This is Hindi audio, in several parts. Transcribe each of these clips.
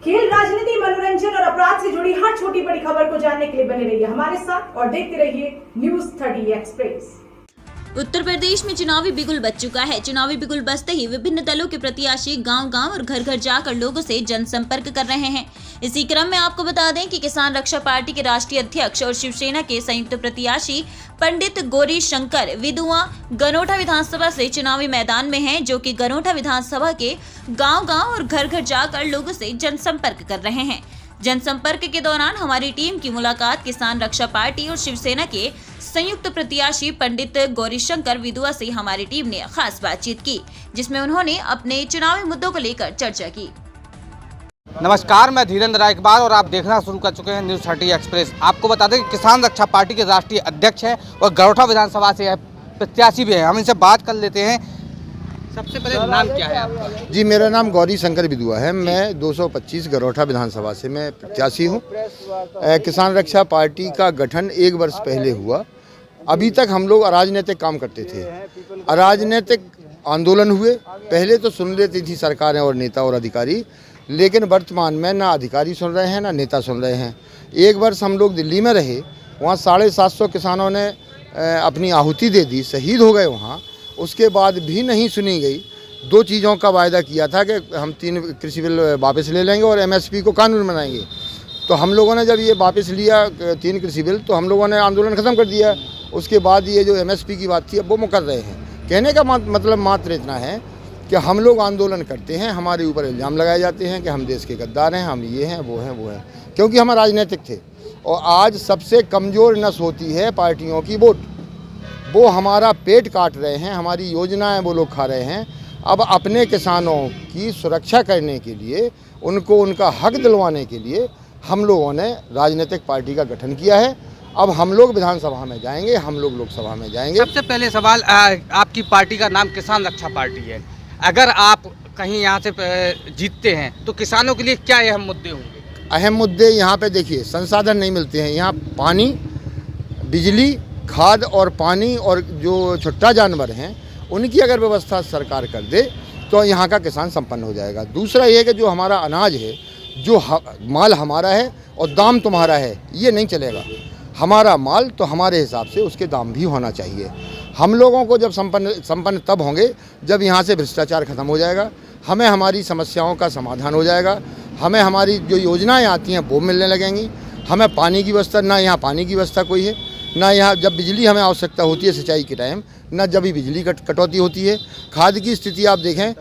खेल, राजनीति, मनोरंजन और अपराध से जुड़ी हर छोटी बड़ी खबर को जानने के लिए बने रहिए हमारे साथ और देखते रहिए न्यूज़ 30 एक्सप्रेस। उत्तर प्रदेश में चुनावी बिगुल बज चुका है। चुनावी बिगुल बजते ही विभिन्न दलों के प्रत्याशी गांव-गांव और घर-घर जाकर लोगों से जनसंपर्क कर रहे हैं। इसी क्रम में आपको बता दें कि किसान रक्षा पार्टी के राष्ट्रीय अध्यक्ष और शिवसेना के संयुक्त प्रत्याशी पंडित गौरीशंकर विदुआ गनोटा विधानसभा से चुनावी मैदान में हैं, जो कि गनोटा विधानसभा के गांव-गांव और घर-घर जाकर लोगों से जनसंपर्क कर रहे हैं। जनसंपर्क के दौरान हमारी टीम की मुलाकात किसान रक्षा पार्टी और शिवसेना के संयुक्त प्रत्याशी पंडित गौरीशंकर विदुआ से हमारी टीम ने खास बातचीत की, जिसमें उन्होंने अपने चुनावी मुद्दों को लेकर चर्चा की। नमस्कार, मैं धीरेन्द्र रायकबार और आप देखना शुरू कर चुके हैं न्यूज़ 30 एक्सप्रेस। आपको बता दें कि किसान रक्षा पार्टी के राष्ट्रीय अध्यक्ष हैं और गनोटा विधानसभा से प्रत्याशी भी हैं। हम इनसे बात कर लेते हैं। सबसे पहले नाम क्या है आपका? जी, मेरा नाम गौरीशंकर विदुआ है। मैं 225 गनोटा विधानसभा से मैं प्रत्याशी हूँ। किसान रक्षा पार्टी का गठन 1 वर्ष पहले हुआ। अभी तक हम लोग अराजनीतिक काम करते थे, अराजनीतिक आंदोलन हुए। पहले तो सुन लेती थी सरकारें और नेता और अधिकारी, लेकिन वर्तमान में ना अधिकारी सुन रहे हैं ना नेता सुन रहे हैं। 1 वर्ष हम लोग दिल्ली में रहे, वहाँ 750 किसानों ने अपनी आहुति दे दी, शहीद हो गए वहाँ। उसके बाद भी नहीं सुनी गई। 2 चीज़ों का वायदा किया था कि हम 3 कृषि बिल वापस ले लेंगे और MSP को कानून बनाएंगे। तो हम लोगों ने जब ये वापस लिया 3 कृषि बिल, तो हम लोगों ने आंदोलन ख़त्म कर दिया। उसके बाद ये जो MSP की बात थी, अब वो मुकर रहे हैं। कहने का मतलब मात्र इतना है कि हम लोग आंदोलन करते हैं, हमारे ऊपर इल्ज़ाम लगाए जाते हैं कि हम देश के गद्दार हैं, हम ये हैं वो हैं, क्योंकि हम राजनीतिक थे। और आज सबसे कमज़ोर नस होती है पार्टियों की वोट। वो हमारा पेट काट रहे हैं, हमारी योजनाएं वो लोग खा रहे हैं। अब अपने किसानों की सुरक्षा करने के लिए, उनको उनका हक दिलवाने के लिए हम लोगों ने राजनीतिक पार्टी का गठन किया है। अब हम लोग विधानसभा में जाएंगे, हम लोग लोकसभा में जाएंगे। सबसे पहले सवाल, आपकी पार्टी का नाम किसान रक्षा पार्टी है। अगर आप कहीं यहाँ से जीतते हैं तो किसानों के लिए क्या अहम मुद्दे होंगे? अहम मुद्दे यहाँ पे देखिए, संसाधन नहीं मिलते हैं यहाँ। पानी, बिजली, खाद और पानी और जो छुट्टा जानवर हैं, उनकी अगर व्यवस्था सरकार कर दे तो यहाँ का किसान संपन्न हो जाएगा। दूसरा ये है कि जो हमारा अनाज है, जो माल हमारा है और दाम तुम्हारा है, ये नहीं चलेगा। हमारा माल तो हमारे हिसाब से उसके दाम भी होना चाहिए। हम लोगों को जब संपन्न तब होंगे जब यहाँ से भ्रष्टाचार खत्म हो जाएगा, हमें हमारी समस्याओं का समाधान हो जाएगा, हमें हमारी जो योजनाएं आती हैं वो मिलने लगेंगी। हमें पानी की व्यवस्था, ना यहाँ पानी की व्यवस्था कोई है, ना यहाँ जब बिजली हमें आवश्यकता होती है सिंचाई के टाइम, ना जब भी बिजली कटौती होती है। खाद की स्थिति आप देखें,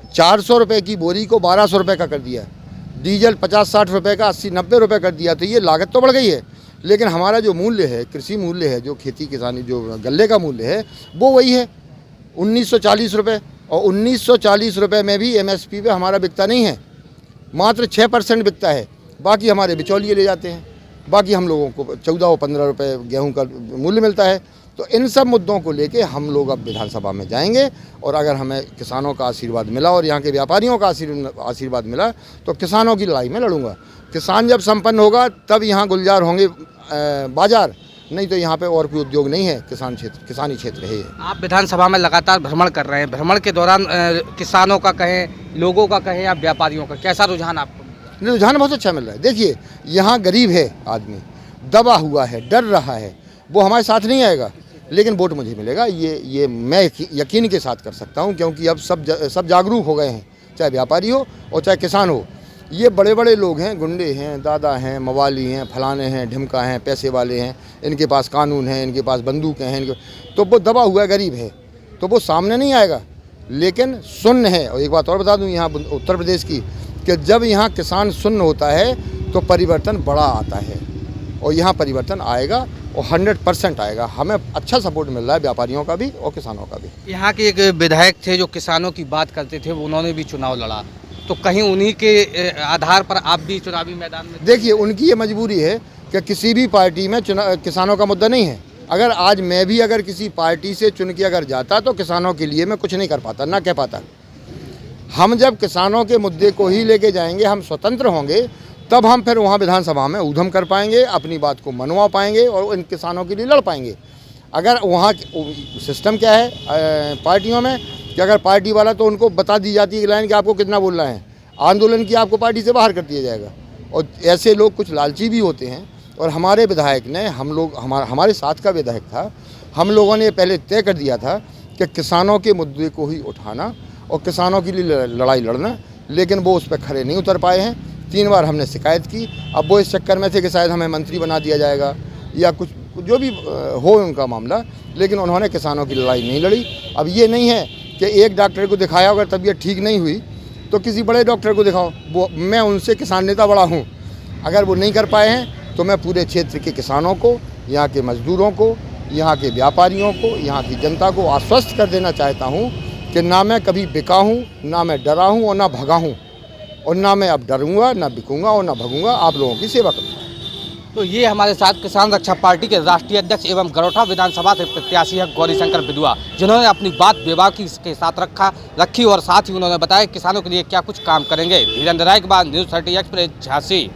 400 रुपये की बोरी को 1200 रुपये का कर दिया, डीजल 50-60 रुपये का 80-90 रुपये कर दिया। तो ये लागत तो बढ़ गई है, लेकिन हमारा जो मूल्य है, कृषि मूल्य है, जो खेती किसानी जो गल्ले का मूल्य है, वो वही है 1940 रुपये। और 1940 रुपये में भी MSP पे हमारा बिकता नहीं है, मात्र 6% बिकता है। बाकी हमारे बिचौलिए ले जाते हैं। बाकी हम लोगों को 14 और 15 रुपये गेहूं का मूल्य मिलता है। तो इन सब मुद्दों को लेके हम लोग अब विधानसभा में जाएंगे, और अगर हमें किसानों का आशीर्वाद मिला और यहाँ के व्यापारियों का आशीर्वाद मिला तो किसानों की लड़ाई में लड़ूंगा। किसान जब संपन्न होगा तब यहाँ गुलजार होंगे बाजार, नहीं तो यहाँ पे और कोई उद्योग नहीं है। किसानी क्षेत्र है। आप विधानसभा में लगातार भ्रमण कर रहे हैं। भ्रमण के दौरान किसानों का कहें, लोगों का कहें या व्यापारियों का, कैसा रुझान आपको? रुझान बहुत अच्छा मिल रहा है। देखिए, यहाँ गरीब है आदमी, दबा हुआ है, डर रहा है, वो हमारे साथ नहीं आएगा, लेकिन वोट मुझे मिलेगा। ये मैं यकीन के साथ कर सकता हूँ, क्योंकि अब सब जागरूक हो गए हैं, चाहे व्यापारी हो और चाहे किसान हो। ये बड़े बड़े लोग हैं, गुंडे हैं, दादा हैं, मवाली हैं, फलाने हैं, ढिमका हैं, पैसे वाले हैं, इनके पास कानून है, इनके पास बंदूकें हैं, तो वो दबा हुआ गरीब है, तो वो सामने नहीं आएगा। लेकिन सुन्न है। और एक बात और बता दूं यहाँ उत्तर प्रदेश की, कि जब यहाँ किसान सुन्न होता है तो परिवर्तन बड़ा आता है, और यहाँ परिवर्तन आएगा और 100% आएगा। हमें अच्छा सपोर्ट मिल रहा है व्यापारियों का भी और किसानों का भी। यहाँ के एक विधायक थे जो किसानों की बात करते थे, उन्होंने भी चुनाव लड़ा, तो कहीं उन्हीं के आधार पर आप भी चुनावी मैदान में? देखिए, उनकी ये मजबूरी है कि किसी भी पार्टी में किसानों का मुद्दा नहीं है। अगर आज मैं भी अगर किसी पार्टी से चुन के अगर जाता तो किसानों के लिए मैं कुछ नहीं कर पाता, ना कह पाता। हम जब किसानों के मुद्दे को ही लेके जाएंगे, हम स्वतंत्र होंगे, तब हम फिर वहाँ विधानसभा में ऊधम कर पाएंगे, अपनी बात को मनवा पाएंगे और इन किसानों के लिए लड़ पाएंगे। अगर वहाँ सिस्टम क्या है पार्टियों में, कि अगर पार्टी वाला तो उनको बता दी जाती है लाइन कि आपको कितना बोलना है, आंदोलन की आपको पार्टी से बाहर कर दिया जाएगा। और ऐसे लोग कुछ लालची भी होते हैं। और हमारे विधायक ने हमारे साथ का विधायक था, हम लोगों ने पहले तय कर दिया था कि किसानों के मुद्दे को ही उठाना और किसानों के लिए लड़ाई लड़ना, लेकिन वो उस पर खड़े नहीं उतर पाए हैं। 3 बार हमने शिकायत की। अब वो इस चक्कर में थे कि शायद हमें मंत्री बना दिया जाएगा या कुछ जो भी हो उनका मामला, लेकिन उन्होंने किसानों की लड़ाई नहीं लड़ी। अब ये नहीं है कि एक डॉक्टर को दिखाया, अगर तबीयत ठीक नहीं हुई तो किसी बड़े डॉक्टर को दिखाओ। वो मैं उनसे किसान नेता बड़ा हूँ। अगर वो नहीं कर पाए हैं तो मैं पूरे क्षेत्र के किसानों को, यहाँ के मजदूरों को, यहाँ के व्यापारियों को, यहाँ की जनता को आश्वस्त कर देना चाहता हूँ कि ना मैं कभी बिका हूँ, ना मैं डरा हूँ और ना भगा हूँ, और ना मैं अब डरूंगा, ना बिकूंगा और ना भगूंगा। आप लोगों की सेवा करूँगा। तो ये हमारे साथ किसान रक्षा पार्टी के राष्ट्रीय अध्यक्ष एवं गरोठा विधानसभा से प्रत्याशी है गौरीशंकर बिदुआ, जिन्होंने अपनी बात बेबाकी के साथ रखी और साथ ही उन्होंने बताया किसानों के लिए क्या कुछ काम करेंगे। धीरेन्द्र राय के बाद न्यूज़ 30 एक्सप्रेस झांसी।